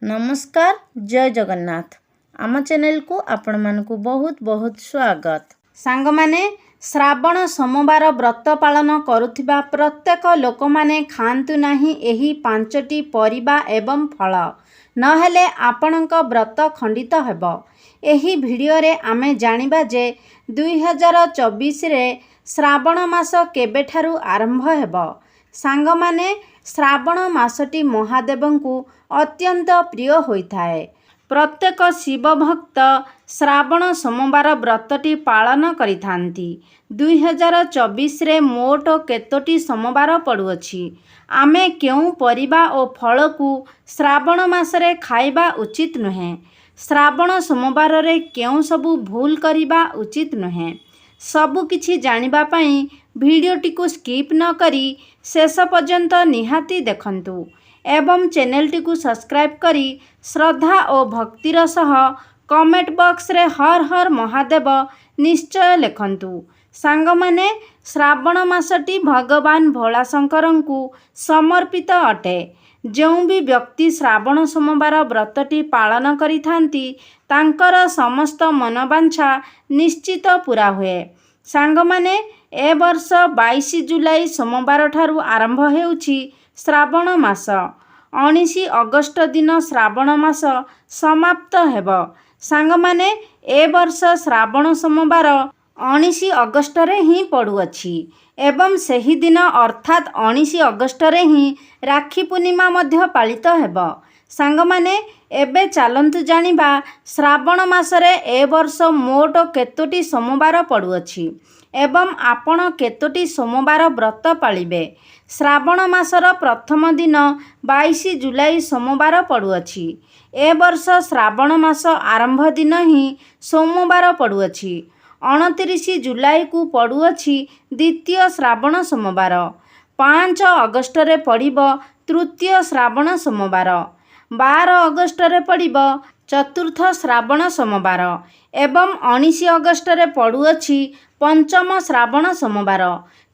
नमस्कार जय जगन्नाथ आम चैनल को आपण मानकु बहुत बहुत स्वागत। सांग माने श्रावण सोमवार व्रत पालन करुथिबा प्रत्येक लोक माने खांतु नाही एही 5टी परिबा एवं फल नहेले आपणक व्रत खंडित हेबो। एही भिडियो रे आमे जानिबा जे 2024 रे श्रावण मास केबेठारु आरंभ हेबो। सांग माने श्रावण मासटी महादेवंकु अत्यंत प्रिय होइथाए। प्रत्येक शिव भक्त श्रावण सोमवार व्रतटी पालन करिथांती। 2024 रे मोट केतोटी सोमवार पड़ुअछि। आमे केउ परिबा ओ फल को श्रावण मासरे खाइबा उचित नुहे। श्रावण सोमवार रे केउ सबु भूल करिबा उचित नुहे। सबु किछि जानिबा पई भिडियोटी को स्किप न करी शेष पर्यंत निहाती देखंतु एवं चैनलटी को सब्सक्राइब करी श्रद्धा और भक्तिर सह कमेंट बॉक्स रे हर हर महादेव निश्चय लिखंतु। सांग माने श्रावण मासटी भगवान भोलाशंकरंकु समर्पित अटे। जो भी व्यक्ति श्रावण सोमवार व्रतटी पालन करिथांती तांकर समस्त मनोवांछा निश्चित पूरा हुए। सांग माने ए वर्ष 22 जुलाई सोमवार ठारू आरंभ हेउछि श्रावण मास। 19 अगस्ट दिन श्रावण मास समाप्त हेबो। सांग माने ए वर्ष श्रावण सोमवार 19 अगस्ट रे ही पड़ुअछि एवं सही दिन अर्थात 19 अगस्ट रे ही राखी पूर्णिमा मध्य पालित हेबो। सांग माने एबे चालंतु जानिबा श्रावण मासरे ए वर्ष मोट केतोटी सोमवार पड़ुअछि एवं आपण केतोटी सोमवार व्रत पालिबे। श्रावण मासर प्रथम दिन 22 जुलाई सोमवार पड़ुअछि। ए वर्ष श्रावण मास आरंभ दिन ही सोमवार पड़ुअछि। 29 जुलाई को पड़ुअछि द्वितीय श्रावण सोमवार। 5 अगस्ट रे पड़िबो तृतीय श्रावण सोमवार। 12 अगस्ट रे पड़िबो चतुर्थ श्रावण सोमवार एवं 19 अगस्ट रे पड़ुअछि पंचम श्रावण सोमवार।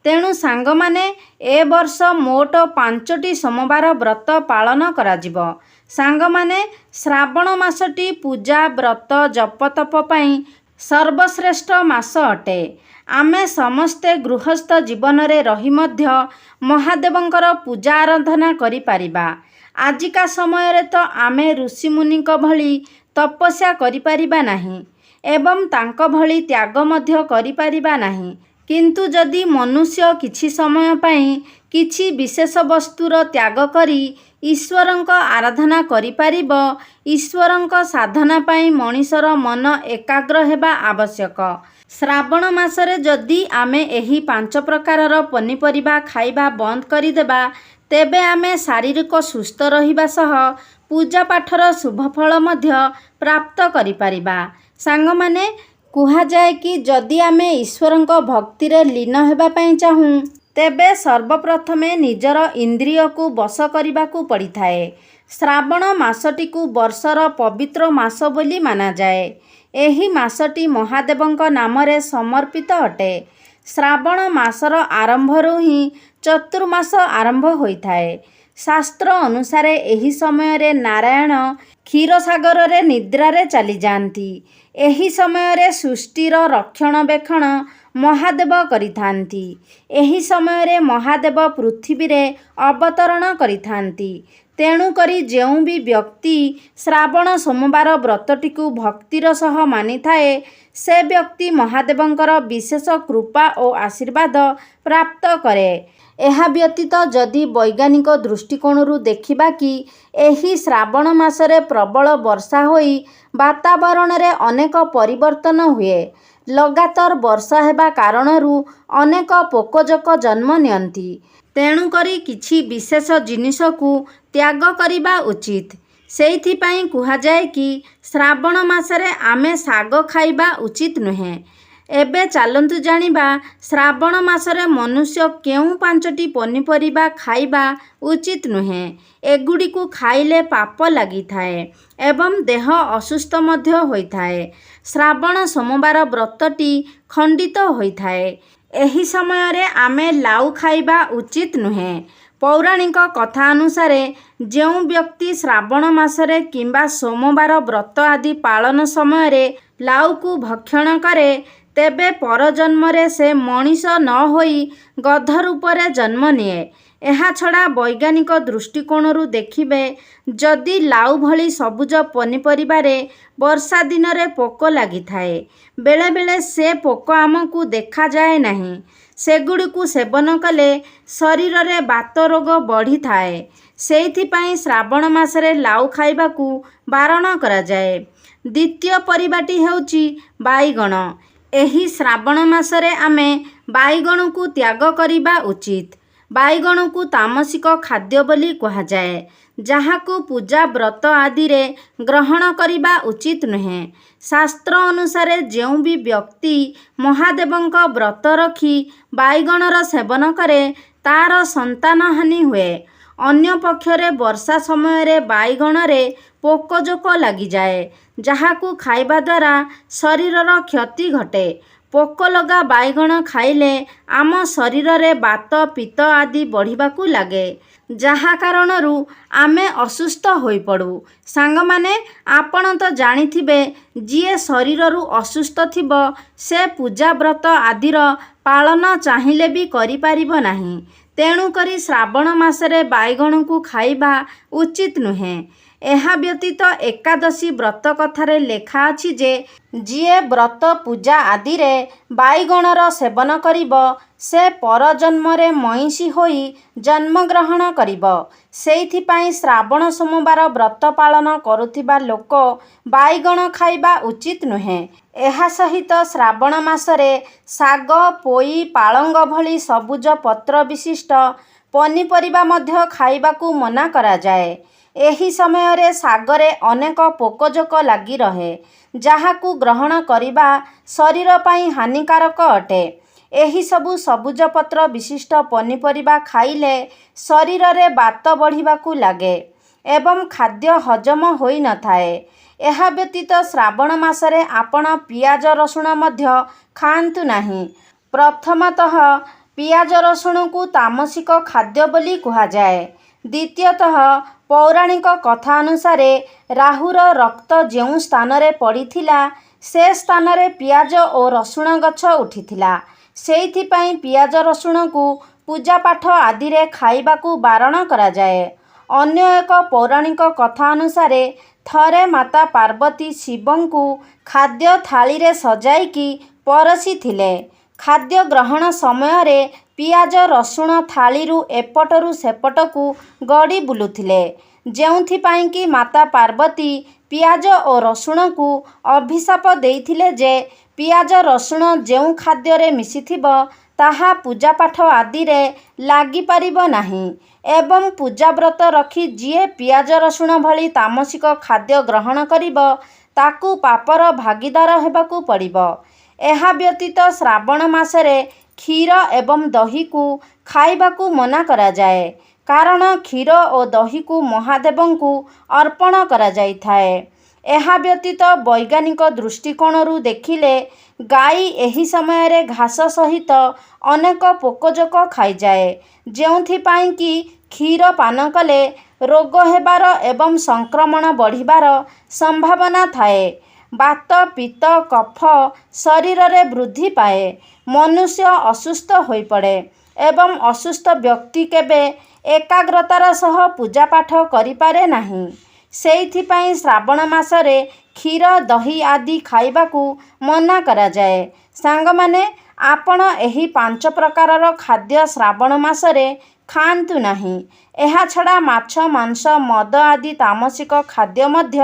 तेणु सांग माने ए वर्ष मोट 5टी सोमवार व्रत पालन कराजिबो। सांग माने श्रावण मासटी पूजा व्रत जप तप पई सर्वश्रेष्ठ मास अटे। आमे समस्ते गृहस्थ जीवन रे रही मध्य महादेवंकर पूजा आराधना करि पारिबा। आजिका समय रे तो आमे ऋषि मुनि को भली तपस्या करि पारिबा नाही एवं तांको भली त्याग मध्य करि पारिबा नाही। किंतु जदि मनुष्य किछि समय पई किछि विशेष वस्तुर त्याग करी ईश्वरंक आराधना करि पारिबो। ईश्वरंक साधना पई मनीषर मन एकाग्र हेबा आवश्यक। श्रावण मासरे जदि आमे एही 5 प्रकारर पनिपरिबा खाइबा बंद करि देबा तेबे आमे शारीरिक सुस्थ रहिबा सह पूजा पाठर शुभ फल मध्य प्राप्त करि पारिबा। सांग माने कुहा जाए कि जदि आमे ईश्वरंक भक्ति रे लीन हेबा पई चाहूँ तेबे सर्वप्रथमे निजर इंद्रिय को वश करिबा को पड़ी थाए। श्रावण मासटी को वर्षर पवित्र मास बोली माना जाए। एही मासटी महादेवंक नाम रे समर्पित अटे। श्रावण मासर आरंभरू ही चतुर्मास आरंभ होइथाए। शास्त्र अनुसार एही समय रे नारायण क्षीरसागर रे निद्रा रे चली जांती। एही समय रे सृष्टिर रक्षणबेक्षण महादेव करिथांती। एही समय रे महादेव पृथ्वी रे अवतरण करिथांती। तेणु करी जेउ भी व्यक्ति श्रावण सोमवार व्रतटी को भक्तिर सह मानि थाए से व्यक्ति महादेवंकर विशेष कृपा और आशीर्वाद प्राप्त करे। एहा व्यतीत जदि वैज्ञानिक दृष्टिकोणरू देखिबा कि एही श्रावण मासरे प्रबल वर्षा होई वातावरण रे अनेक परिवर्तन हुए। लगातार वर्षा हेबा कारणरू अनेक पोकजोक जन्म नियंती। तेणु करी किछि विशेष जिनिस को त्याग करिबा उचित। सेइथि पई कुहा जाए कि श्रावण मासरे आमे साग खाइबा उचित नुहे। एबे चालंतु जानिबा श्रावण मासरे मनुष्य केउ 5टी पनिपरिबा खाइबा उचित नुहे। एगुडी को खाइले पाप लागि थाए एवं देह असुस्थ मध्य होइथाए। श्रावण सोमवार व्रतटी खंडित होइथाए। एही समय रे आमे लाउ खाइबा उचित नुहे। ପୌରାଣିକ କଥା ଅନୁସାରେ ଯେଉଁ ବ୍ୟକ୍ତି ଶ୍ରାବଣ ମାସରେ କିମ୍ବା ସୋମବାର ବ୍ରତ ଆଦି ପାଳନ ସମୟରେ ଲାଉକୁ ଭକ୍ଷଣ କରେ ତେବେ ପରଜନ୍ମରେ ସେ ମଣିଷ ନ ହୋଇ ଗଧ ରୂପରେ ଜନ୍ମ ନିଏ। ଏହାଛଡ଼ା ବୈଜ୍ଞାନିକ ଦୃଷ୍ଟିକୋଣରୁ ଦେଖିବେ ଯଦି ଲାଉ ଭଳି ସବୁଜ ପନିପରିବାରେ ବର୍ଷା ଦିନରେ ପୋକ ଲାଗିଥାଏ, ବେଳେବେଳେ ସେ ପୋକ ଆମକୁ ଦେଖାଯାଏ ନାହିଁ। ସେଗୁଡ଼ିକୁ ସେବନ କଲେ ଶରୀରରେ ବାତ ରୋଗ ବଢ଼ିଥାଏ। ସେଇଥିପାଇଁ ଶ୍ରାବଣ ମାସରେ ଲାଉ ଖାଇବାକୁ ବାରଣ କରାଯାଏ। ଦ୍ୱିତୀୟ ପରିବାଟି ହେଉଛି ବାଇଗଣ। ଏହି ଶ୍ରାବଣ ମାସରେ ଆମେ ବାଇଗଣକୁ ତ୍ୟାଗ କରିବା ଉଚିତ। ବାଇଗଣକୁ ତାମସିକ ଖାଦ୍ୟ ବୋଲି କୁହାଯାଏ, ଯାହାକୁ ପୂଜା ବ୍ରତ ଆଦିରେ ଗ୍ରହଣ କରିବା ଉଚିତ ନୁହେଁ। ଶାସ୍ତ୍ର ଅନୁସାରେ ଯେଉଁ ବି ବ୍ୟକ୍ତି ମହାଦେବଙ୍କ ବ୍ରତ ରଖି ବାଇଗଣର ସେବନ କରେ ତାର ସନ୍ତାନ ହାନି ହୁଏ। ଅନ୍ୟପକ୍ଷରେ ବର୍ଷା ସମୟରେ ବାଇଗଣରେ ପୋକଜୋକ ଲାଗିଯାଏ, ଯାହାକୁ ଖାଇବା ଦ୍ୱାରା ଶରୀରର କ୍ଷତି ଘଟେ। ପୋକଲଗା ବାଇଗଣ ଖାଇଲେ ଆମ ଶରୀରରେ ବାତ ପିତ୍ତ ଆଦି ବଢ଼ିବାକୁ ଲାଗେ, ଯାହା କାରଣରୁ ଆମେ ଅସୁସ୍ଥ ହୋଇପଡ଼ୁ। ସାଙ୍ଗମାନେ, ଆପଣ ତ ଜାଣିଥିବେ ଯିଏ ଶରୀରରୁ ଅସୁସ୍ଥ ଥିବ ସେ ପୂଜା ବ୍ରତ ଆଦିର ପାଳନ ଚାହିଁଲେ ବି କରିପାରିବ ନାହିଁ। ତେଣୁକରି ଶ୍ରାବଣ ମାସରେ ବାଇଗଣକୁ ଖାଇବା ଉଚିତ ନୁହେଁ। ଏହା ବ୍ୟତୀତ ଏକାଦଶୀ ବ୍ରତ କଥାରେ ଲେଖା ଅଛି ଯେ ଯିଏ ବ୍ରତ ପୂଜା ଆଦିରେ ବାଇଗଣର ସେବନ କରିବ ସେ ପରଜନ୍ମରେ ମଇଁଷି ହୋଇ ଜନ୍ମଗ୍ରହଣ କରିବ। ସେଇଥିପାଇଁ ଶ୍ରାବଣ ସୋମବାର ବ୍ରତ ପାଳନ କରୁଥିବା ଲୋକ ବାଇଗଣ ଖାଇବା ଉଚିତ ନୁହେଁ। ଏହା ସହିତ ଶ୍ରାବଣ ମାସରେ ଶାଗ, ପୋଇ, ପାଳଙ୍ଗ ଭଳି ସବୁଜ ପତ୍ର ବିଶିଷ୍ଟ ପନିପରିବା ମଧ୍ୟ ଖାଇବାକୁ ମନା କରାଯାଏ। ଏହି ସମୟରେ ଶାଗରେ ଅନେକ ପୋକଜୋକ ଲାଗି ରହେ, ଯାହାକୁ ଗ୍ରହଣ କରିବା ଶରୀର ପାଇଁ ହାନିକାରକ ଅଟେ। ଏହିସବୁ ସବୁଜ ପତ୍ର ବିଶିଷ୍ଟ ପନିପରିବା ଖାଇଲେ ଶରୀରରେ ବାତ ବଢ଼ିବାକୁ ଲାଗେ ଏବଂ ଖାଦ୍ୟ ହଜମ ହୋଇନଥାଏ। ଏହା ବ୍ୟତୀତ ଶ୍ରାବଣ ମାସରେ ଆପଣ ପିଆଜ ରସୁଣ ମଧ୍ୟ ଖାଆନ୍ତୁ ନାହିଁ। ପ୍ରଥମତଃ ପିଆଜ ରସୁଣକୁ ତାମସିକ ଖାଦ୍ୟ ବୋଲି କୁହାଯାଏ। ଦ୍ୱିତୀୟତଃ ପୌରାଣିକ କଥା ଅନୁସାରେ ରାହୁର ରକ୍ତ ଯେଉଁ ସ୍ଥାନରେ ପଡ଼ିଥିଲା ସେ ସ୍ଥାନରେ ପିଆଜ ଓ ରସୁଣ ଗଛ ଉଠିଥିଲା। ସେଇଥିପାଇଁ ପିଆଜ ରସୁଣକୁ ପୂଜାପାଠ ଆଦିରେ ଖାଇବାକୁ ବାରଣ କରାଯାଏ। ଅନ୍ୟ ଏକ ପୌରାଣିକ କଥା ଅନୁସାରେ ଥରେ ମାତା ପାର୍ବତୀ ଶିବଙ୍କୁ ଖାଦ୍ୟ ଥାଳିରେ ସଜାଇକି ପରଷିଥିଲେ। ଖାଦ୍ୟ ଗ୍ରହଣ ସମୟରେ ପିଆଜ ରସୁଣ ଥାଳିରୁ ଏପଟରୁ ସେପଟକୁ ଗଡ଼ି ବୁଲୁଥିଲେ, ଯେଉଁଥିପାଇଁ କି ମାତା ପାର୍ବତୀ ପିଆଜ ଓ ରସୁଣକୁ ଅଭିଶାପ ଦେଇଥିଲେ ଯେ ପିଆଜ ରସୁଣ ଯେଉଁ ଖାଦ୍ୟରେ ମିଶିଥିବ ତାହା ପୂଜାପାଠ ଆଦିରେ ଲାଗିପାରିବ ନାହିଁ ଏବଂ ପୂଜାବ୍ରତ ରଖି ଯିଏ ପିଆଜ ରସୁଣ ଭଳି ତାମସିକ ଖାଦ୍ୟ ଗ୍ରହଣ କରିବ ତାକୁ ପାପର ଭାଗୀଦାର ହେବାକୁ ପଡ଼ିବ। ଏହା ବ୍ୟତୀତ ଶ୍ରାବଣ ମାସରେ କ୍ଷୀର ଏବଂ ଦହିକୁ ଖାଇବାକୁ ମନା କରାଯାଏ, କାରଣ କ୍ଷୀର ଓ ଦହିକୁ ମହାଦେବଙ୍କୁ ଅର୍ପଣ କରାଯାଇଥାଏ। ଏହା ବ୍ୟତୀତ ବୈଜ୍ଞାନିକ ଦୃଷ୍ଟିକୋଣରୁ ଦେଖିଲେ ଗାଈ ଏହି ସମୟରେ ଘାସ ସହିତ ଅନେକ ପୋକଜୋକ ଖାଇଯାଏ, ଯେଉଁଥିପାଇଁ କି କ୍ଷୀର ପାନ କଲେ ରୋଗ ହେବାର ଏବଂ ସଂକ୍ରମଣ ବଢ଼ିବାର ସମ୍ଭାବନା ଥାଏ। ବାତ ପିତ୍ତ କଫ ଶରୀରରେ ବୃଦ୍ଧି ପାଏ, ମନୁଷ୍ୟ ଅସୁସ୍ଥ ହୋଇପଡ଼େ ଏବଂ ଅସୁସ୍ଥ ବ୍ୟକ୍ତି କେବେ ଏକାଗ୍ରତାର ସହ ପୂଜାପାଠ କରିପାରେ ନାହିଁ। ସେଇଥିପାଇଁ ଶ୍ରାବଣ ମାସରେ କ୍ଷୀର ଦହି ଆଦି ଖାଇବାକୁ ମନା କରାଯାଏ। ସାଙ୍ଗମାନେ, ଆପଣ ଏହି 5 ପ୍ରକାରର ଖାଦ୍ୟ ଶ୍ରାବଣ ମାସରେ ଖାଆନ୍ତୁ ନାହିଁ। ଏହାଛଡ଼ା ମାଛ ମାଂସ ମଦ ଆଦି ତାମସିକ ଖାଦ୍ୟ ମଧ୍ୟ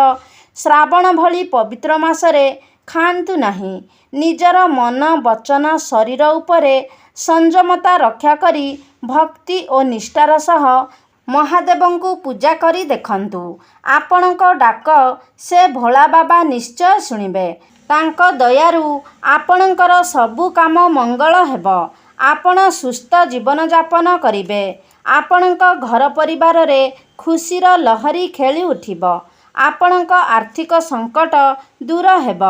ଶ୍ରାବଣ ଭଳି ପବିତ୍ର ମାସରେ ଖାଆନ୍ତୁ ନାହିଁ। ନିଜର ମନ ବଚନ ଶରୀର ଉପରେ ସଂଯମତା ରକ୍ଷା କରି ଭକ୍ତି ଓ ନିଷ୍ଠାର ସହ ମହାଦେବଙ୍କୁ ପୂଜା କରି ଦେଖନ୍ତୁ। ଆପଣଙ୍କ ଡାକ ସେ ଭୋଳା ବାବା ନିଶ୍ଚୟ ଶୁଣିବେ। ତାଙ୍କ ଦୟାରୁ ଆପଣଙ୍କର ସବୁ କାମ ମଙ୍ଗଳ ହେବ। ଆପଣ ସୁସ୍ଥ ଜୀବନଯାପନ କରିବେ। ଆପଣଙ୍କ ଘର ପରିବାରରେ ଖୁସିର ଲହରୀ ଖେଳି ଉଠିବ। ଆପଣଙ୍କ ଆର୍ଥିକ ସଙ୍କଟ ଦୂର ହେବ।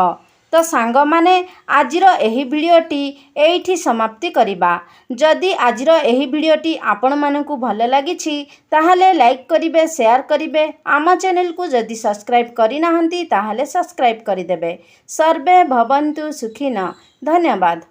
ତ तो सांगमाने आजिर एही भिडियोटी एइठी समाप्ति करिबा। जदि आजिर एही भिडियोटी आपण मानकु भल लागिछि ताहाले लाइक करिवे, शेयर करिवे। आम चैनल को जदि सब्सक्राइब करि नाहंती ताहाले सब्सक्राइब करिदेबे। सर्वे भवन्तु सुखिनः। धन्यवाद।